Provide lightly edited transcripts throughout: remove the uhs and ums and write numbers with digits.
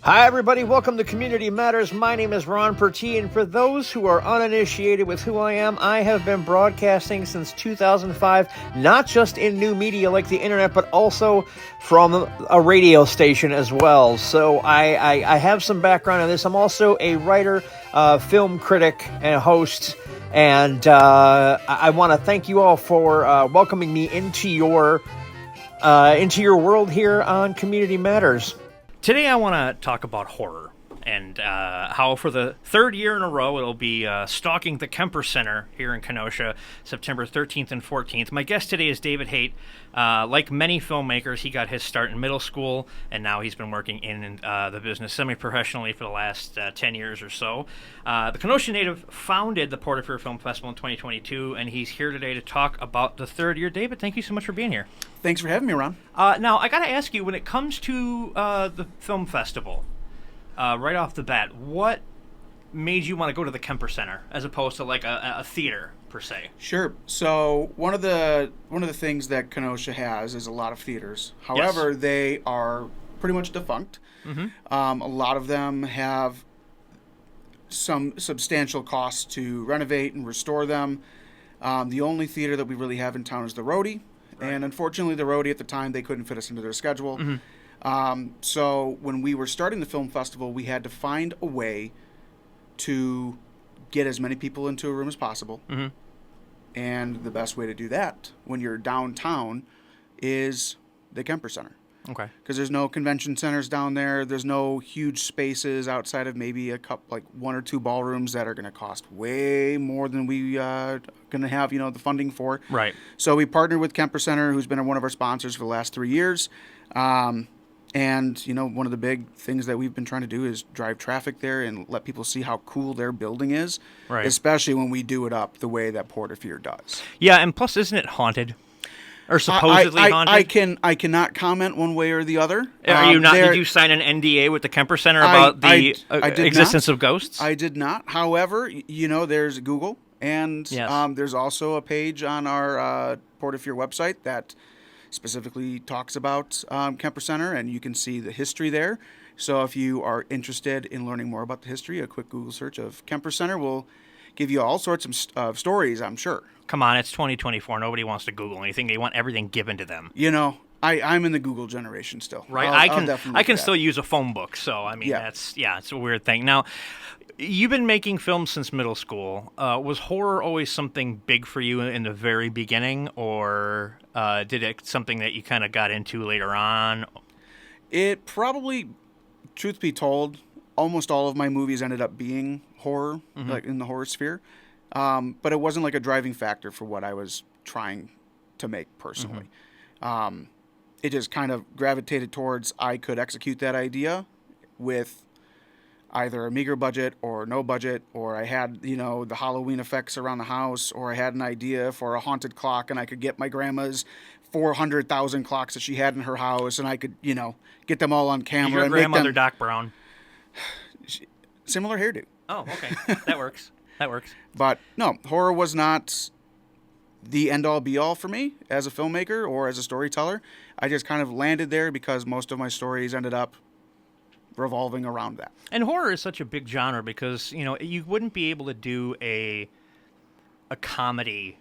Hi, everybody. Welcome to Community Matters. My name is Ron Pertee, and for those who are uninitiated with who I am, I have been broadcasting since 2005, not just in new media like the internet, but also from a radio station as well. So I have some background in this. I'm also a writer, film critic, and a host. And I want to thank you all for welcoming me into your world here on Community Matters. Today I want to talk about horror and how for the third year in a row it'll be stalking the Kemper Center here in Kenosha, September 13th and 14th. My guest today is David Haight. Like many filmmakers, he got his start in middle school, and now he's been working in the business semi-professionally for the last 10 years or so. The Kenosha native founded the Port of Fear Film Festival in 2022, and he's here today to talk about the third year. David, thank you so much for being here. Thanks for having me, Ron. Now, I got to ask you, when it comes to the film festival, right off the bat, what made you want to go to the Kemper Center as opposed to like a theater per se? Sure. So one of the things that Kenosha has is a lot of theaters. However, Yes. They are pretty much defunct. Mm-hmm. A lot of them have some substantial costs to renovate and restore them. The only theater that we really have in town is the Roadie. Right. And unfortunately, the Roadie at the time, they couldn't fit us into their schedule. Mm-hmm. So when we were starting the film festival, we had to find a way to get as many people into a room as possible. Mm-hmm. And the best way to do that when you're downtown is the Kemper Center. Okay. Because there's no convention centers down there. There's no huge spaces outside of maybe like one or two ballrooms that are going to cost way more than we going to have, the funding for. Right. So we partnered with Kemper Center, who's been one of our sponsors for the last 3 years. And, one of the big things that we've been trying to do is drive traffic there and let people see how cool their building is, Right. Especially when we do it up the way that Port of Fear does. Yeah, and plus, isn't it haunted? Or supposedly haunted? I cannot comment one way or the other. Are you not? Did you sign an NDA with the Kemper Center about the existence of ghosts? I did not. However, there's Google, and Yes. there's also a page on our Port of Fear website that specifically talks about Kemper Center, and you can see the history there. So if you are interested in learning more about the history, a quick Google search of Kemper Center will give you all sorts of stories, I'm sure. Come on, it's 2024. Nobody wants to Google anything. They want everything given to them. I'm in the Google generation still. Right. I can still use a phone book. So, it's a weird thing. Now, you've been making films since middle school. Was horror always something big for you in the very beginning, or did it something that you kind of got into later on? It probably, truth be told, almost all of my movies ended up being horror, Mm-hmm. like in the horror sphere. But it wasn't like a driving factor for what I was trying to make personally. Mm-hmm. It just kind of gravitated towards I could execute that idea with either a meager budget or no budget, or I had, the Halloween effects around the house, or I had an idea for a haunted clock and I could get my grandma's 400,000 clocks that she had in her house and I could, get them all on camera. Your grandmother, Doc Brown. Similar hairdo. Oh, okay. That works. That works. But no, horror was not the end-all be-all for me as a filmmaker or as a storyteller. I just kind of landed there because most of my stories ended up revolving around that. And horror is such a big genre because, you wouldn't be able to do a comedy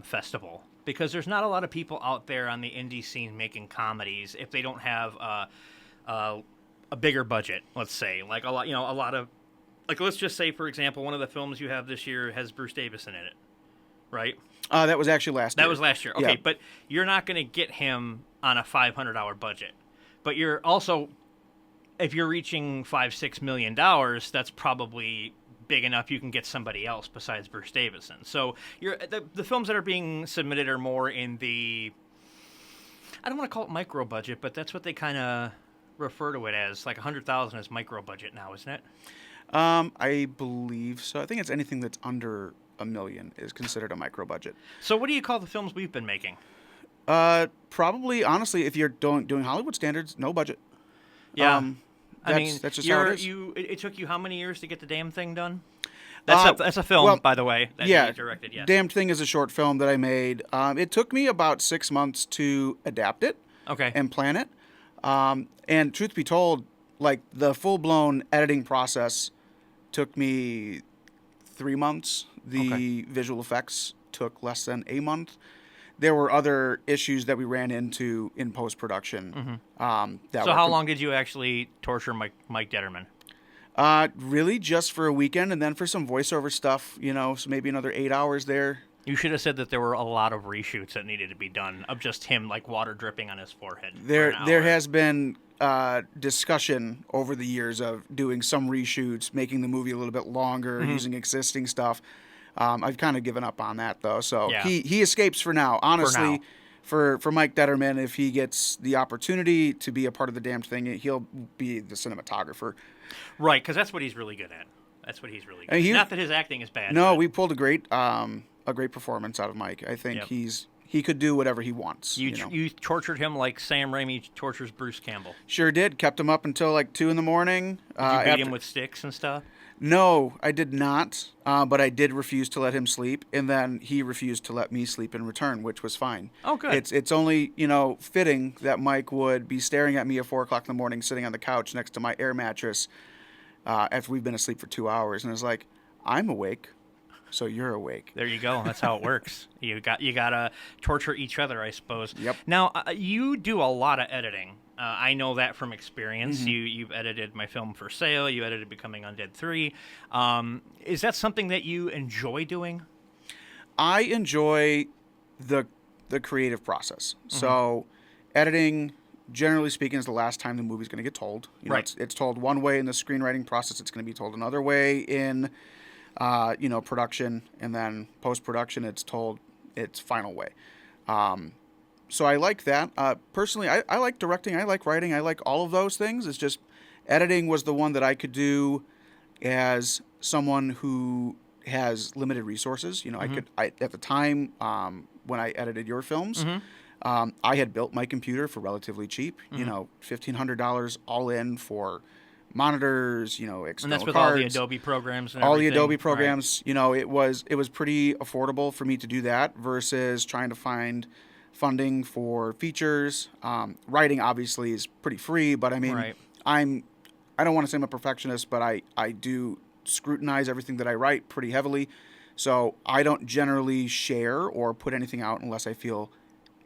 festival because there's not a lot of people out there on the indie scene making comedies if they don't have a bigger budget, let's say. Like a lot of, like, let's just say, for example, one of the films you have this year has Bruce Davison in it, right? That was actually last year. That was last year. Okay, Yeah. But you're not going to get him on a $500 budget. But you're also, if you're reaching $5-6 million, that's probably big enough you can get somebody else besides Bruce Davison. So the films that are being submitted are more in the, I don't want to call it micro budget, but that's what they kind of refer to it as. Like $100,000 is micro budget now, isn't it? I believe so. I think it's anything that's under $1 million is considered a micro budget. So what do you call the films we've been making? Probably, honestly, if you're doing Hollywood standards, no budget. Yeah. That's just how it is. It took you how many years to get the damn thing done? That's a film, by the way, that you directed, yes. Damn Thing is a short film that I made. It took me about 6 months to adapt it Okay. and plan it. And truth be told, like the full-blown editing process took me 3 months. The visual effects took less than a month. There were other issues that we ran into in post-production. So how long did you actually torture Mike Detterman? Really just for a weekend, and then for some voiceover stuff, so maybe another 8 hours there. You should have said that there were a lot of reshoots that needed to be done of just him, like water dripping on his forehead. There has been discussion over the years of doing some reshoots, making the movie a little bit longer, using existing stuff. I've kind of given up on that, though. So he escapes for now. Honestly, for Mike Detterman, if he gets the opportunity to be a part of the damned thing, he'll be the cinematographer. Right, because that's what he's really good at. That's what he's really good at. Not that his acting is bad. No, we pulled a great performance out of Mike. I think he could do whatever he wants. You tortured him like Sam Raimi tortures Bruce Campbell. Sure did. Kept him up until like 2 a.m. Did you beat him with sticks and stuff? No, I did not, but I did refuse to let him sleep, and then he refused to let me sleep in return, which was fine. Oh, good. It's only, fitting that Mike would be staring at me at 4 o'clock in the morning, sitting on the couch next to my air mattress after we've been asleep for 2 hours, and it's like, I'm awake, so you're awake. There you go. That's how it works. You gotta torture each other, I suppose. Yep. Now, you do a lot of editing. I know that from experience. You've edited my film For Sale. You edited Becoming Undead 3. Is that something that you enjoy doing? I enjoy the creative process. So editing, generally speaking, is the last time the movie's going to get told. Right. It's told one way in the screenwriting process. It's going to be told another way in production, and then post-production it's told its final way. So I like that. Personally, I like directing. I like writing. I like all of those things. It's just editing was the one that I could do as someone who has limited resources. I at the time when I edited your films, I had built my computer for relatively cheap. $1,500 all in for monitors, external cards. And that's with all the Adobe programs and all everything. the Adobe programs. Right. It was pretty affordable for me to do that versus trying to find funding for features. Writing obviously is pretty free, but I mean, right. I don't want to say I'm a perfectionist, but I do scrutinize everything that I write pretty heavily. So I don't generally share or put anything out unless I feel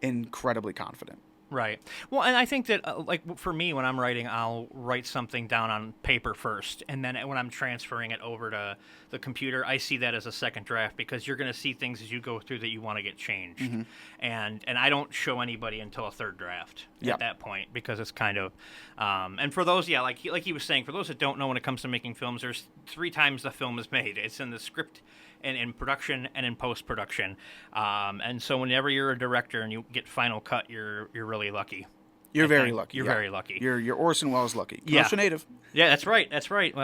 incredibly confident. Right. Well, and I think that, like, for me, when I'm writing, I'll write something down on paper first, and then when I'm transferring it over to the computer, I see that as a second draft, because you're going to see things as you go through that you want to get changed. And I don't show anybody until a third draft at that point, because it's kind of... and for those, like he was saying, for those that don't know, when it comes to making films, there's 3 times the film is made. It's in the script, and in production, and in post-production. And so whenever you're a director and you get final cut, you're really lucky. You're very lucky. You're very lucky. You're Orson Welles lucky. Kenosha native. Yeah, that's right. That's right.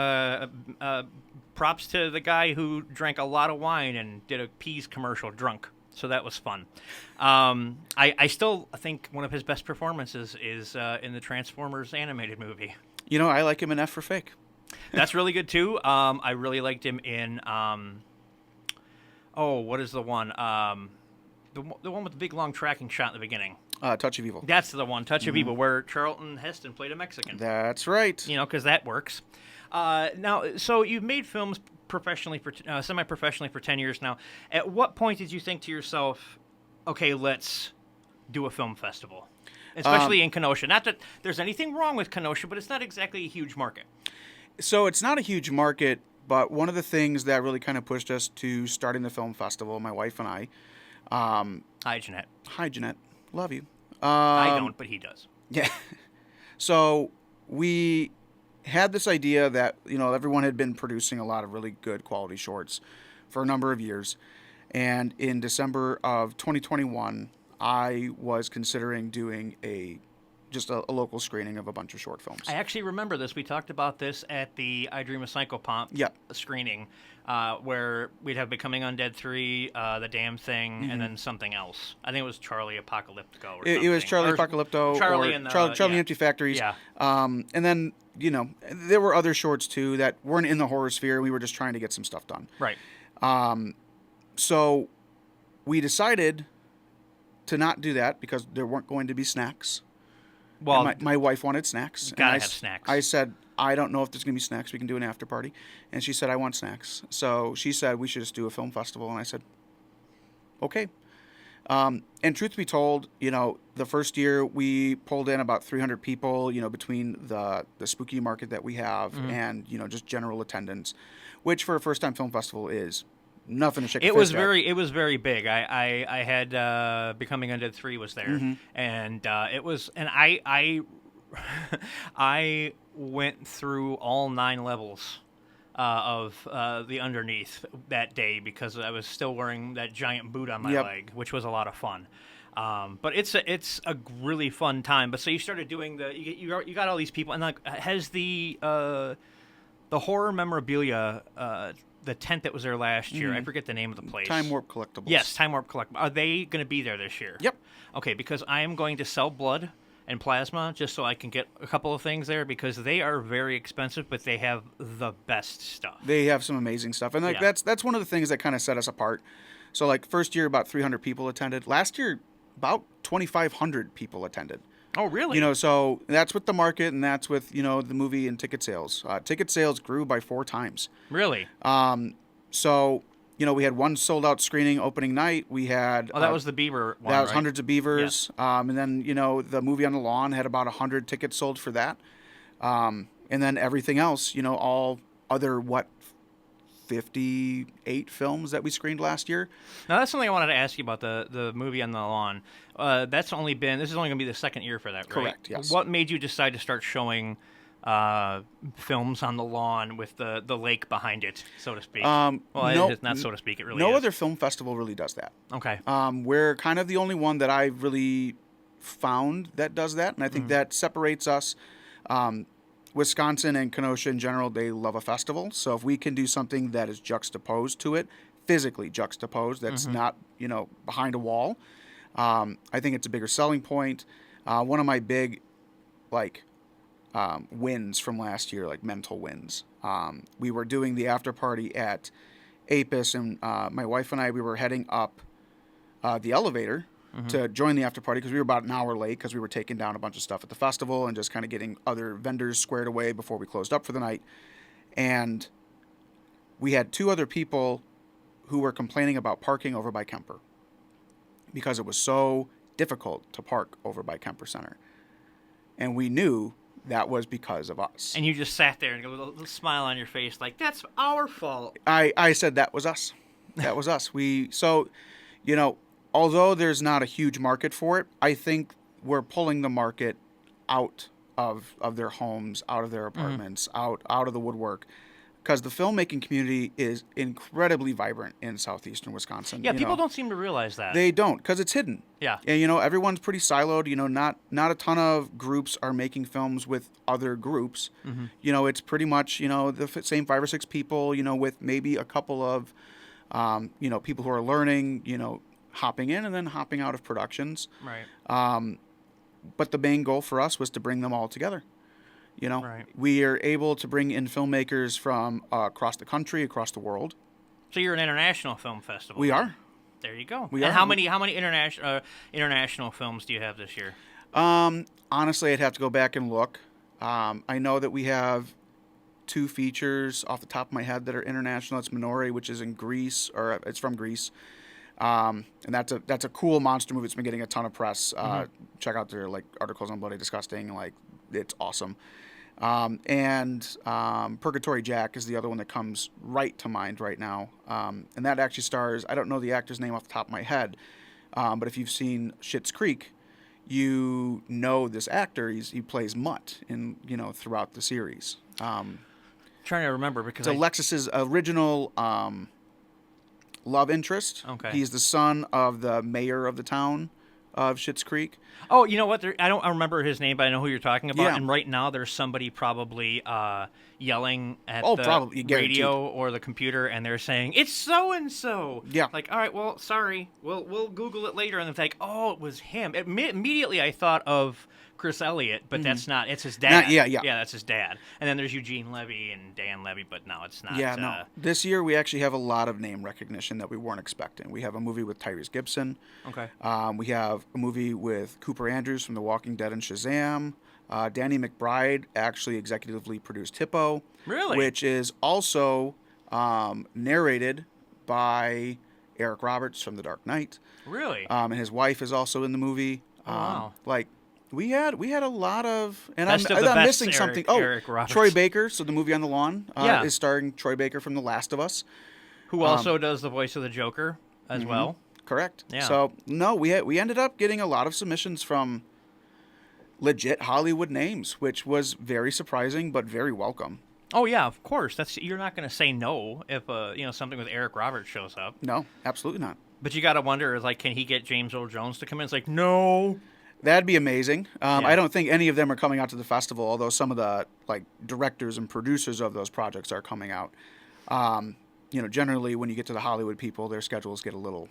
Props to the guy who drank a lot of wine and did a Peas commercial drunk. So that was fun. I still think one of his best performances is in the Transformers animated movie. I like him in F for Fake. That's really good too. I really liked him in... what is the one? The one with the big long tracking shot in the beginning. Touch of Evil. That's the one, Touch of Evil, where Charlton Heston played a Mexican. That's right. Because that works. Now, so you've made films professionally semi-professionally for 10 years now. At what point did you think to yourself, okay, let's do a film festival? Especially in Kenosha. Not that there's anything wrong with Kenosha, but it's not exactly a huge market. So it's not a huge market, but one of the things that really kind of pushed us to starting the film festival, my wife and I... Hi, Jeanette. Hi, Jeanette. Love you. I don't, but he does. Yeah. So we had this idea that, everyone had been producing a lot of really good quality shorts for a number of years. And in December of 2021, I was considering doing just a local screening of a bunch of short films. I actually remember this. We talked about this at the I Dream of Psychopomp screening, where we'd have Becoming Undead 3, The Damn Thing, and then something else. I think it was Charlie Apocalypto or something. It was Charlie Apocalypto Charlie or and Charlie Empty Factories. Yeah. And then, there were other shorts too that weren't in the horror sphere. We were just trying to get some stuff done. Right. So we decided to not do that because there weren't going to be snacks. Well, and my wife wanted snacks. gotta and have snacks. I said, I don't know if there's going to be snacks. We can do an after party. And she said, I want snacks. So she said, we should just do a film festival. And I said, okay. And truth be told, the first year we pulled in about 300 people, between the spooky market that we have and, just general attendance, which for a first-time film festival is nothing to shake a It was fist at. it was very big. I had Becoming Undead 3 was there, and it was, and I I went through all 9 levels of the underneath that day because I was still wearing that giant boot on my leg, which was a lot of fun. But it's a really fun time. But so you started doing you got all these people, and like has the horror memorabilia. The tent that was there last year, I forget the name of the place. Time Warp Collectibles. Yes, Time Warp Collectibles. Are they going to be there this year? Yep. Okay, because I am going to sell blood and plasma just so I can get a couple of things there because they are very expensive, but they have the best stuff. They have some amazing stuff. And that's one of the things that kind of set us apart. So like first year about 300 people attended. Last year about 2,500 people attended. Oh, really? So that's with the market and that's with, the movie and ticket sales. Ticket sales grew by 4 times. Really? So, we had one sold out screening opening night. We had... Oh, that was the Beaver one, That was right? hundreds of beavers. Yeah. And then, the movie on the lawn had about 100 tickets sold for that. And then everything else, all other, 58 films that we screened last year. Now, that's something I wanted to ask you about, the movie on the lawn. This is only going to be the second year for that, right? Correct, yes. What made you decide to start showing films on the lawn with the lake behind it, so to speak? It's not so to speak, it really is. No other film festival really does that. Okay. We're kind of the only one that I've really found that does that, and I think that separates us. Wisconsin and Kenosha in general, they love a festival. So if we can do something that is juxtaposed to it, physically juxtaposed, that's not, behind a wall, I think it's a bigger selling point. One of my big, wins from last year, mental wins. We were doing the after party at Apis, and my wife and I, we were heading up the elevator to join the after party because we were about an hour late because we were taking down a bunch of stuff at the festival and just kind of getting other vendors squared away before we closed up for the night. And we had 2 other people who were complaining about parking over by Kemper because it was so difficult to park over by Kemper Center. And we knew that was because of us. And you just sat there and got a little smile on your face like, that's our fault. I said that was us. That was us. Although there's not a huge market for it, I think we're pulling the market out of their homes, out of their apartments, out of the woodwork. Because the filmmaking community is incredibly vibrant in southeastern Wisconsin. Yeah, people don't seem to realize that. They don't, because it's hidden. Yeah. And, everyone's pretty siloed. Not a ton of groups are making films with other groups. It's pretty much, the same 5 or 6 people, with maybe a couple of, people who are learning, hopping in and then hopping out of productions. Right. But the main goal for us was to bring them all together. Right. We are able to bring in filmmakers from across the country, across the world. So you're an international film festival. We are. There you go. We and are. how many international films do you have this year? Honestly, I'd have to go back and look. I know that we have 2 features off the top of my head that are international. It's Minori, which is in Greece, or it's from Greece. And that's a cool monster movie. It's been getting a ton of press. Check out their articles on Bloody Disgusting. It's awesome. And Purgatory Jack is the other one that comes right to mind right now. And that actually stars, I don't know the actor's name off the top of my head, but if you've seen Schitt's Creek, you know this actor. He plays Mutt throughout the series. Trying to remember because it's Alexis's original love interest. Okay. He's the son of the mayor of the town of Schitt's Creek. Oh, you know what? I don't remember his name, but I know who you're talking about. Yeah. And right now, there's somebody probably yelling at the probably, radio or the computer, and they're saying, it's so-and-so. Yeah. Like, all right, well, sorry. We'll Google it later. And it's like, oh, it was him. Immediately, I thought of Chris Elliott, but that's not. It's his dad. Yeah. That's his dad. And then there's Eugene Levy and Dan Levy, but no, it's not. Yeah, no. This year we actually have a lot of name recognition that we weren't expecting. We have a movie with Tyrese Gibson. Okay. We have a movie with Cooper Andrews from The Walking Dead and Shazam. Danny McBride actually executively produced Hippo. Really? Which is also narrated by Eric Roberts from The Dark Knight. Really? And his wife is also in the movie. Wow. Like we had a lot of, and Best I'm of the best, missing something. Eric Roberts. Troy Baker. So the movie On the Lawn Yeah. is starring Troy Baker from The Last of Us. Who also does the voice of the Joker as well. Correct. Yeah. So no, we ended up getting a lot of submissions from legit Hollywood names, which was very surprising but very welcome. Oh yeah, of course. You're not going to say no if something with Eric Roberts shows up. No, absolutely not. But you got to wonder, like, can he get James Earl Jones to come in? It's like, no. That'd be amazing. Yeah. I don't think any of them are coming out to the festival, although some of the directors and producers of those projects are coming out. Generally when you get to the Hollywood people, their schedules get a little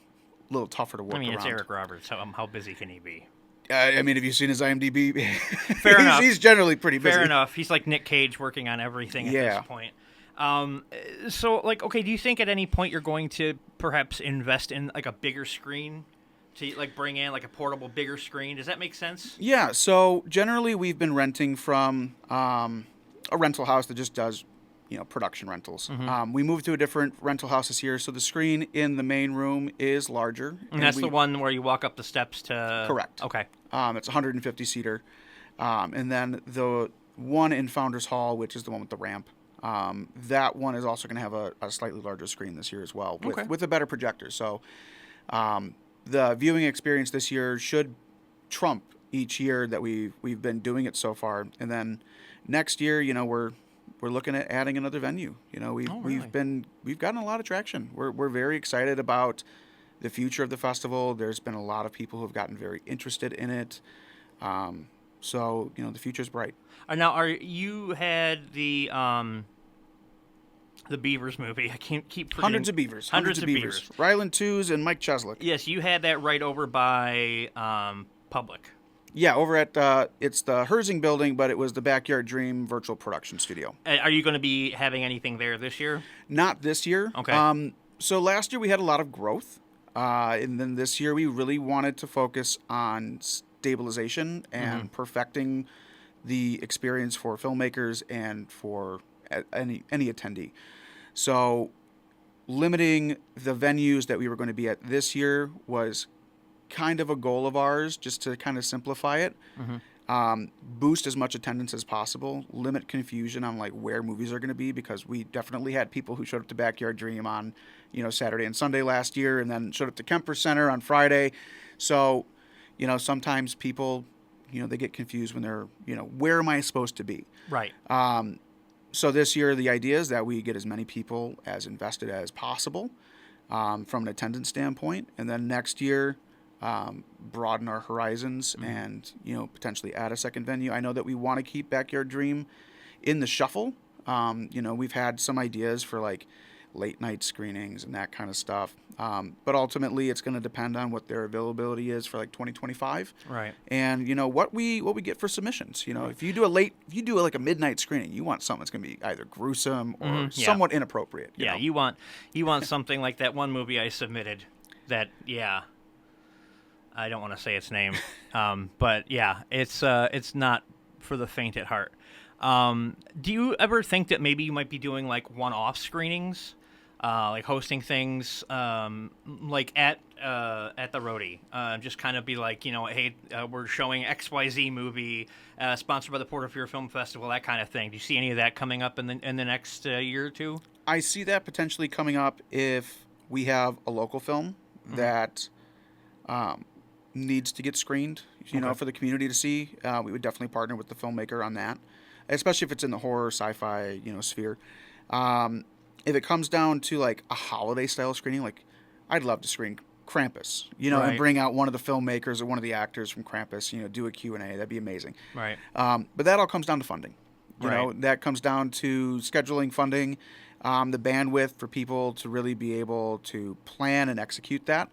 tougher to work around. I mean, it's Eric Roberts. How busy can he be? Have you seen his IMDb? Fair enough. He's generally pretty busy. Fair enough. He's like Nick Cage working on everything at this point. So, okay, do you think at any point you're going to perhaps invest in like a bigger screen to like bring in like a portable bigger screen? Does that make sense? Yeah. So generally, we've been renting from a rental house that just does production rentals. We moved to a different rental house this year, so the screen in the main room is larger. And that's the one where you walk up the steps to... Correct. Okay. It's a 150-seater. And then the one in Founders Hall, which is the one with the ramp, that one is also going to have a slightly larger screen this year as well, with a better projector. So the viewing experience this year should trump each year that we've been doing it so far. And then next year, we're looking at adding another venue. We've gotten a lot of traction. We're very excited about the future of the festival. There's been a lot of people who have gotten very interested in it. So the future's bright. Now, you had the Beavers movie. I can't keep forgetting. Hundreds of Beavers. Ryland Twos and Mike Cheslick. Yes, you had that right over by Public. Yeah, over at it's the Herzing building, but it was the Backyard Dream virtual production studio. Are you going to be having anything there this year? Not this year. Okay. So last year we had a lot of growth, and then this year we really wanted to focus on stabilization and perfecting the experience for filmmakers and for any attendee. So limiting the venues that we were going to be at this year was kind of a goal of ours, just to kind of simplify it. Boost as much attendance as possible, limit confusion on like where movies are going to be, because we definitely had people who showed up to Backyard Dream on Saturday and Sunday last year, and then showed up to Kemper Center on Friday. So sometimes people they get confused when they're where am I supposed to be. Right. So this year the idea is that we get as many people as invested as possible from an attendance standpoint, and then next year broaden our horizons and potentially add a second venue. I know that we want to keep Backyard Dream in the shuffle. We've had some ideas for like late night screenings and that kind of stuff, but ultimately it's going to depend on what their availability is for like 2025, right? And what we get for submissions. If you do like a midnight screening, you want something that's going to be either gruesome or somewhat inappropriate. You want something like that one movie I submitted that I don't want to say its name, but yeah, it's not for the faint at heart. Do you ever think that maybe you might be doing like one-off screenings, like hosting things, like at the Roadie? Just kind of be like, hey, we're showing XYZ movie, sponsored by the Porterfield Film Festival, that kind of thing. Do you see any of that coming up in the next year or two? I see that potentially coming up if we have a local film that needs to get screened, for the community to see. We would definitely partner with the filmmaker on that, especially if it's in the horror, sci-fi, sphere. If it comes down to like a holiday style screening, like I'd love to screen Krampus, and bring out one of the filmmakers or one of the actors from Krampus, do a Q&A. That'd be amazing. Right. But that all comes down to funding. That comes down to scheduling funding, the bandwidth for people to really be able to plan and execute that.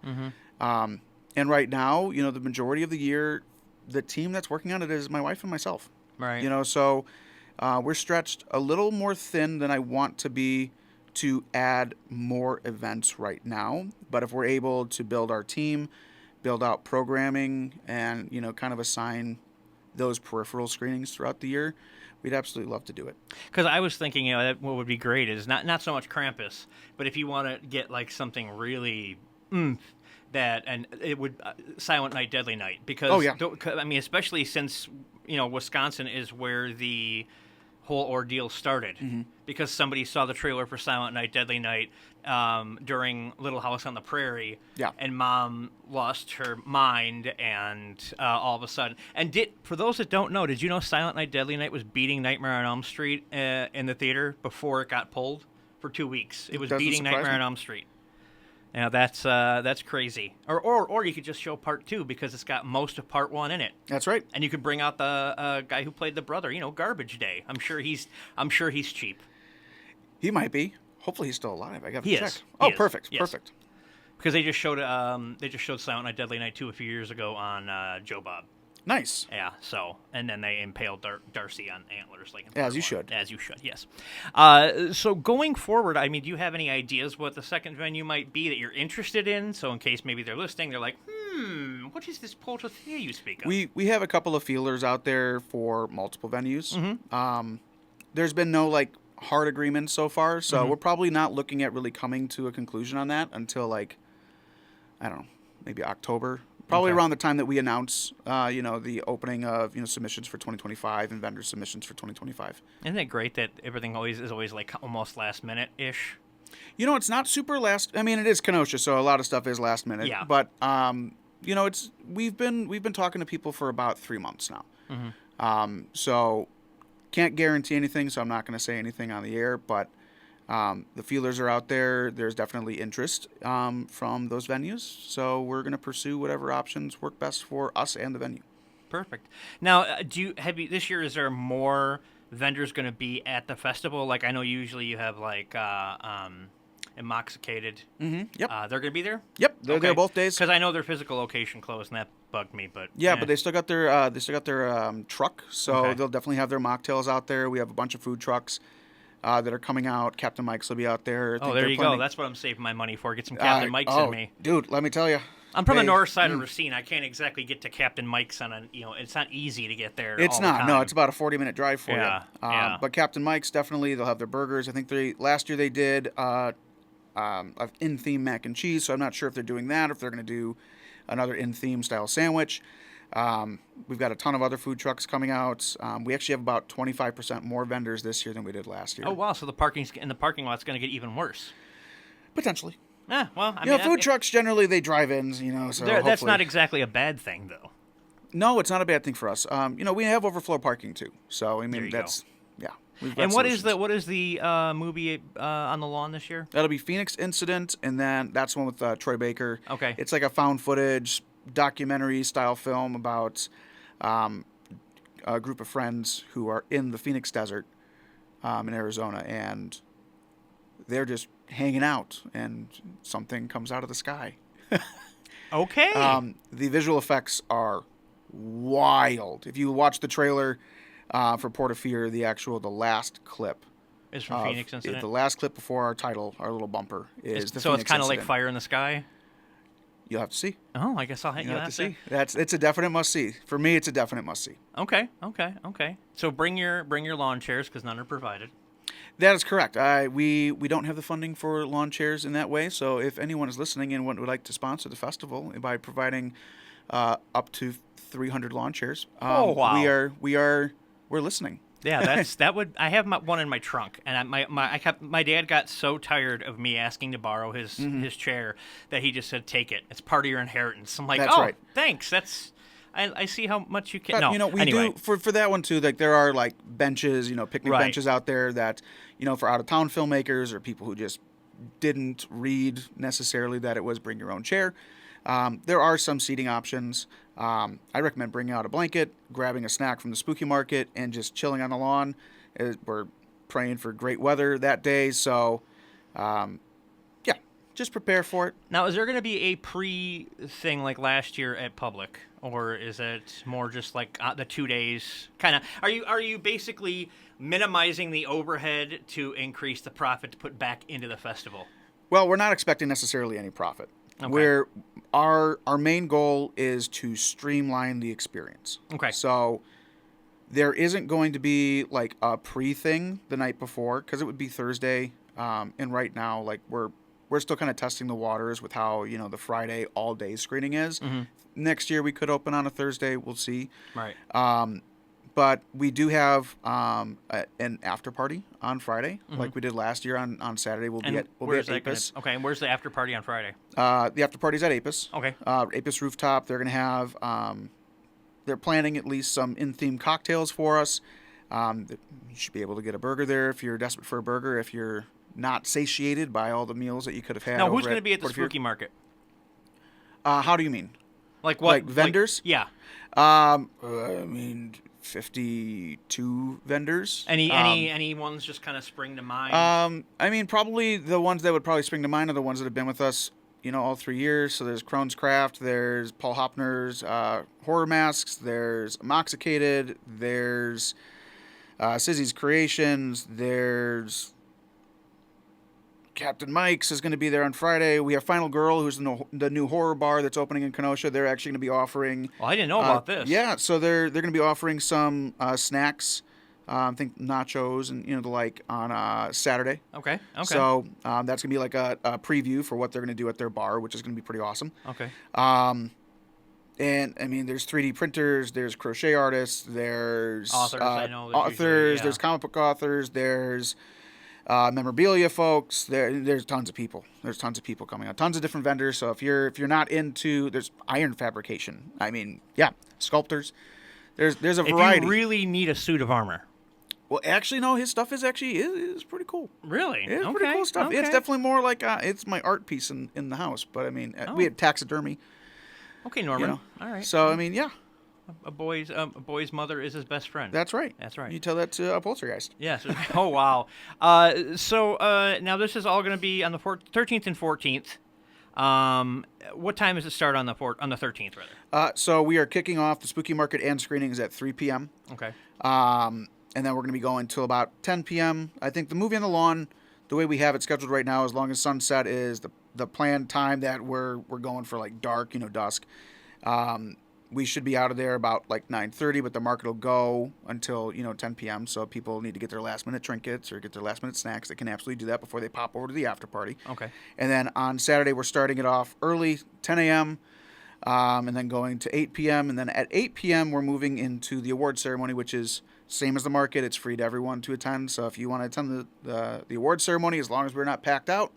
And right now, the majority of the year the team that's working on it is my wife and myself. Right. You know, so we're stretched a little more thin than I want to be to add more events right now. But if we're able to build our team, build out programming, and, you know, kind of assign those peripheral screenings throughout the year, we'd absolutely love to do it. Because I was thinking, you know, that what would be great is not so much Krampus, but if you want to get like something really that, and it would Silent Night, Deadly Night. Because Oh, yeah. I mean, especially since, you know, Wisconsin is where the whole ordeal started, because somebody saw the trailer for Silent Night, Deadly Night during Little House on the Prairie, Yeah. and Mom lost her mind, and all of a sudden, and for those that don't know, did you know Silent Night, Deadly Night was beating Nightmare on Elm Street in the theater before it got pulled for 2 weeks? It was Doesn't beating surprise Nightmare me. on Elm Street. Now that's crazy. Or you could just show part 2 because it's got most of part 1 in it. That's right. And you could bring out the guy who played the brother, you know, Garbage Day. I'm sure he's cheap. He might be. Hopefully he's still alive. I got to He check. is. Oh, He is. perfect. Yes. Perfect. Because they just showed Silent Night, Deadly Night 2 a few years ago on Joe Bob. Nice. Yeah. So, and then they impaled Darcy on antlers, like in As part you 1. should. As you should. Yes. So going forward, I mean, do you have any ideas what the second venue might be that you're interested in? So in case maybe they're listening, they're like, what is this Polter Theater you speak of? We have a couple of feelers out there for multiple venues. Mm-hmm. There's been no like hard agreements so far, so Mm-hmm. we're probably not looking at really coming to a conclusion on that until like, I don't know, maybe October. Probably Okay. around the time that we announce, you know, the opening of, you know, submissions for 2025 and vendor submissions for 2025. Isn't it great that everything is always like almost last minute ish? You know, it's not super last. I mean, it is Kenosha, so a lot of stuff is last minute. Yeah. But you know, we've been talking to people for about 3 months now. So can't guarantee anything, so I'm not going to say anything on the air. But the feelers are out there. There's definitely interest from those venues. So we're going to pursue whatever options work best for us and the venue. Perfect. Now, this year? Is there more vendors going to be at the festival? Like I know usually you have like Intoxicated. Mm-hmm. Yep. They're going to be there. Yep. They're there both days. Because I know their physical location closed, and that bugged me. But Yeah, but they still got their truck, so Okay. they'll definitely have their mocktails out there. We have a bunch of food trucks that are coming out. Captain Mike's will be out there. I think Oh, there they're you go. planning- That's what I'm saving my money for. Get some Captain Mike's oh, in me. dude. Let me tell you, I'm from the north side of Racine. I can't exactly get to Captain Mike's on a, you know, it's not easy to get there. it's all the not. No, time. it's about a 40-minute drive for Yeah, you. yeah. But Captain Mike's definitely. They'll have their burgers. I think last year they did in-theme mac and cheese. So I'm not sure if they're doing that or if they're going to do another in-theme style sandwich. We've got a ton of other food trucks coming out. We actually have about 25% more vendors this year than we did last year. Oh wow! So the parking lot's going to get even worse. Potentially. Yeah. Well, I You know, mean, food trucks generally they drive-ins. You know, so that's hopefully- not exactly a bad thing, though. No, it's not a bad thing for us. You know, we have overflow parking too. So I There mean, you that's yeah. we've got And what is solutions. the movie on the lawn this year? That'll be Phoenix Incident, and then that's one with Troy Baker. Okay. It's like a found footage documentary style film about a group of friends who are in the Phoenix Desert in Arizona, and they're just hanging out, and something comes out of the sky. Okay. The visual effects are wild. If you watch the trailer for Port of Fear, the last clip. Is from Phoenix Incident. The last clip before our title, our little bumper, is the so Phoenix it's kind of like Incident. Fire in the Sky. You'll have to see. Oh, I guess I'll hang You'll you have out to see. It's a definite must see. For me, it's a definite must see. Okay. So bring your lawn chairs because none are provided. That is correct. We don't have the funding for lawn chairs in that way. So if anyone is listening and would like to sponsor the festival by providing up to 300 lawn chairs, Oh, wow. we're listening. Yeah, that would. I have one in my trunk, and my dad got so tired of me asking to borrow his chair that he just said, "Take it. It's part of your inheritance." I'm like, That's "Oh, right. thanks. I see how much you can." But, No, you know, we anyway. do for that one too. Like there are like benches, you know, picnic Right. benches out there that, you know, for out of town filmmakers or people who just didn't read necessarily that it was bring your own chair. There are some seating options. I recommend bringing out a blanket, grabbing a snack from the spooky market, and just chilling on the lawn. We're praying for great weather that day, so yeah, just prepare for it. Now, is there going to be a pre-thing like last year at Public, or is it more just like the 2 days? Kind of. Are you basically minimizing the overhead to increase the profit to put back into the festival? Well, we're not expecting necessarily any profit. Okay. Our main goal is to streamline the experience. Okay. So there isn't going to be like a pre-thing the night before because it would be Thursday. And right now, like we're still kind of testing the waters with how the Friday all day screening is. Mm-hmm. Next year we could open on a Thursday. We'll see. Right. But we do have an after party on Friday, Mm-hmm. like we did last year on Saturday. We'll be at Apis. Okay, and where's the after party on Friday? The after party's at Apis. Okay. Apis rooftop. They're going to have. They're planning at least some in-theme cocktails for us. You should be able to get a burger there if you're desperate for a burger. If you're not satiated by all the meals that you could have had. Now, who's going to be at the Porterfield. spooky market? How do you mean? Like what? Like vendors? Yeah. I mean, 52 vendors. Any ones just kind of spring to mind? I mean, probably the ones that would probably spring to mind are the ones that have been with us, all 3 years. So there's Crohn's Craft, there's Paul Hopner's Horror Masks, there's Amoxicated, there's Sizzy's Creations, there's Captain Mike's is going to be there on Friday. We have Final Girl, who's the new horror bar that's opening in Kenosha. They're actually going to be offering. Well, I didn't know about this. Yeah, so they're going to be offering some snacks. I think nachos and the like on Saturday. Okay. So that's going to be like a preview for what they're going to do at their bar, which is going to be pretty awesome. Okay. And I mean, there's 3D printers, there's crochet artists, there's authors. I know authors, usually, yeah. There's comic book authors, there's memorabilia folks. There's tons of people. There's tons of people coming out. Tons of different vendors. So if you're not into, there's iron fabrication. I mean, yeah, sculptors. There's a variety. If you really need a suit of armor. Well, actually, no. His stuff is pretty cool. Really? It's okay. pretty cool stuff. Okay. It's definitely more like it's my art piece in the house. But I mean, we had taxidermy. Okay, Norman. All right. So I mean, yeah. A boy's mother is his best friend. That's right. That's right. You tell that to a poltergeist. Yes. Oh, wow. So now this is all going to be on the 13th and 14th. What time does it start on the 13th, rather? So we are kicking off the Spooky Market and screenings at 3 p.m. Okay. And then we're going to be going till about 10 p.m. I think the movie on the lawn, the way we have it scheduled right now, as long as sunset is the planned time that we're going for, like dark, dusk. We should be out of there about like 9:30, but the market will go until 10 p.m. So people need to get their last minute trinkets or get their last minute snacks. They can absolutely do that before they pop over to the after party. Okay. And then on Saturday we're starting it off early, 10 a.m. And then going to 8 p.m. And then at 8 p.m. we're moving into the award ceremony, which is same as the market. It's free to everyone to attend. So if you want to attend the award ceremony, as long as we're not packed out.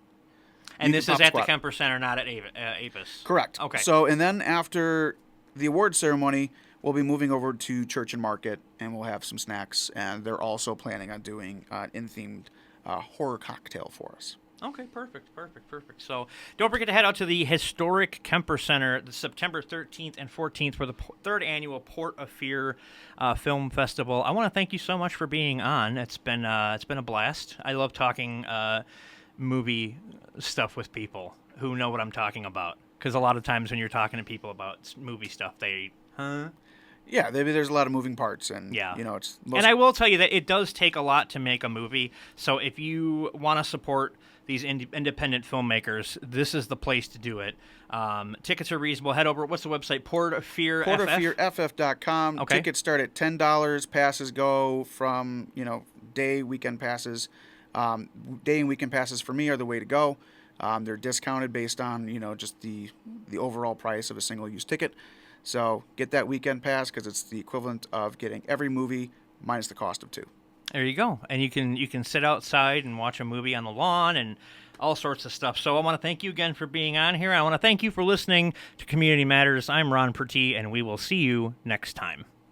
And this is at the Kemper Center, not at Apis. Correct. Okay. So and then after the award ceremony, we'll be moving over to Church and Market, and we'll have some snacks. And they're also planning on doing an in-themed horror cocktail for us. Okay, perfect. So don't forget to head out to the historic Kemper Center, the September 13th and 14th for the third annual Port of Fear Film Festival. I want to thank you so much for being on. It's been a blast. I love talking movie stuff with people who know what I'm talking about. Because a lot of times when you're talking to people about movie stuff, Yeah, there's a lot of moving parts, and yeah. It's and I will tell you that it does take a lot to make a movie. So if you want to support these independent filmmakers, this is the place to do it. Tickets are reasonable. Head over. What's the website? PortofFearFF.com. Okay. Tickets start at $10. Passes go from day, weekend passes. Day and weekend passes for me are the way to go. They're discounted based on just the overall price of a single use ticket. So get that weekend pass because it's the equivalent of getting every movie minus the cost of 2. There you go. And you can sit outside and watch a movie on the lawn and all sorts of stuff. So I want to thank you again for being on here. I want to thank you for listening to Community Matters. I'm Ron Pertee, and we will see you next time.